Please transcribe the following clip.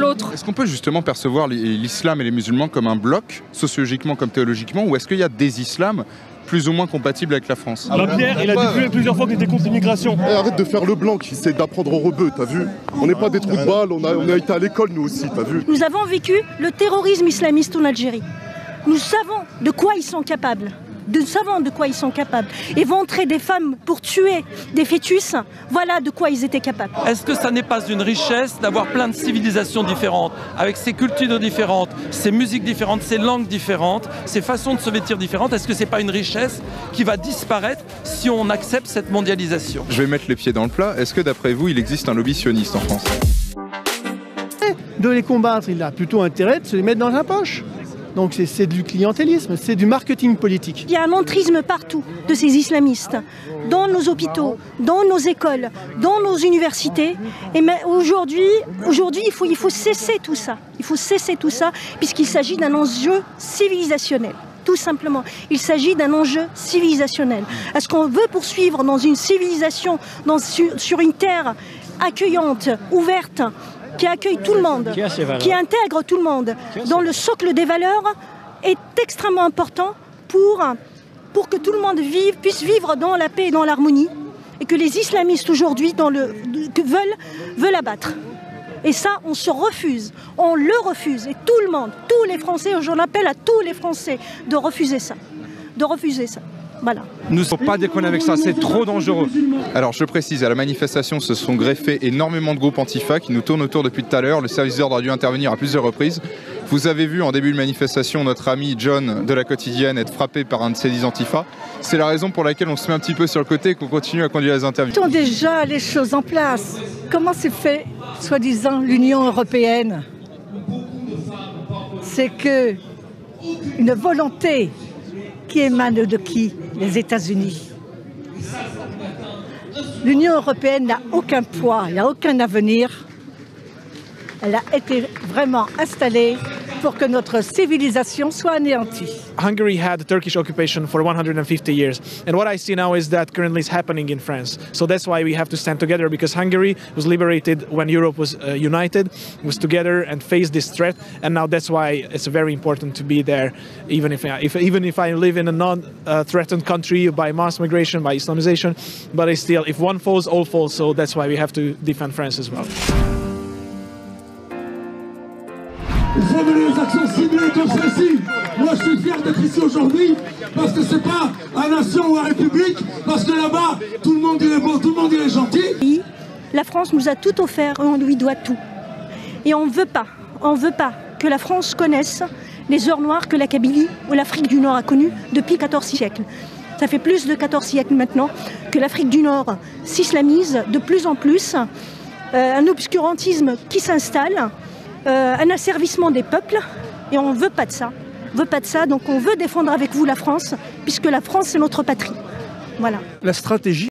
l'autre. Est-ce qu'on peut justement percevoir l'islam et les musulmans comme un bloc, sociologiquement comme théologiquement, ou est-ce qu'il y a des islams plus ou moins compatibles avec la France? Pierre, il a dit plusieurs fois qu'il était contre l'immigration. Arrête de faire le blanc qui essaie d'apprendre aux rebeux, t'as vu? On n'est pas des trous de balles, on a été à l'école nous aussi, t'as vu? Nous avons vécu le terrorisme islamiste en Algérie. Nous savons de quoi ils sont capables. Nous savons de quoi ils sont capables. Éventrer des femmes pour tuer des fœtus, voilà de quoi ils étaient capables. Est-ce que ça n'est pas une richesse d'avoir plein de civilisations différentes, avec ces cultures différentes, ces musiques différentes, ces langues différentes, ces façons de se vêtir différentes? Est-ce que ce n'est pas une richesse qui va disparaître si on accepte cette mondialisation? Je vais mettre les pieds dans le plat. Est-ce que d'après vous, il existe un lobby sioniste en France? De les combattre, il a plutôt intérêt de se les mettre dans la poche. Donc c'est du clientélisme, c'est du marketing politique. Il y a un entrisme partout de ces islamistes, dans nos hôpitaux, dans nos écoles, dans nos universités. Et aujourd'hui, il faut cesser tout ça. Il faut cesser tout ça, puisqu'il s'agit d'un enjeu civilisationnel. Tout simplement, il s'agit d'un enjeu civilisationnel. Est-ce qu'on veut poursuivre dans une civilisation, sur une terre accueillante, ouverte, qui accueille tout le monde, qui intègre tout le monde, dont le socle des valeurs est extrêmement important pour que tout le monde puisse vivre dans la paix et dans l'harmonie, et que les islamistes aujourd'hui veulent abattre. Et ça, on se refuse, on le refuse, et tout le monde, tous les Français, j'en appelle à tous les Français de refuser ça, Voilà. Nous ne sommes pas déconner avec ça, c'est trop dangereux. Alors je précise, à la manifestation se sont greffés énormément de groupes antifa qui nous tournent autour depuis tout à l'heure. Le service d'ordre a dû intervenir à plusieurs reprises. Vous avez vu en début de manifestation notre ami John de la Quotidienne être frappé par un de ces 10 antifa. C'est la raison pour laquelle on se met un petit peu sur le côté et qu'on continue à conduire les interviews. Mettons déjà les choses en place. Comment s'est fait, soi-disant, l'Union européenne? C'est que une volonté qui émane de qui? Les États-Unis. L'Union européenne n'a aucun poids, elle n'a aucun avenir. Elle a été vraiment installée pour que notre civilisation soit anéantie. Hungary had Turkish occupation for 150 years. And what I see now is that currently is happening in France. So that's why we have to stand together, because Hungary was liberated when Europe was united, was together and faced this threat. And now that's why it's very important to be there, even if I live in a non-threatened country by mass migration, by Islamization. But still, if one falls, all fall. So that's why we have to defend France as well. Il faut mener les actions ciblées comme celle-ci. Moi, je suis fier d'être ici aujourd'hui parce que c'est pas à Nation ou à République, parce que là-bas, tout le monde il est beau, tout le monde il est gentil. La France nous a tout offert et on lui doit tout. Et on ne veut pas que la France connaisse les heures noires que la Kabylie ou l'Afrique du Nord a connues depuis 14 siècles. Ça fait plus de 14 siècles maintenant que l'Afrique du Nord s'islamise de plus en plus, un obscurantisme qui s'installe, un asservissement des peuples, et on ne veut pas de ça. Donc on veut défendre avec vous la France, puisque la France c'est notre patrie. Voilà. La stratégie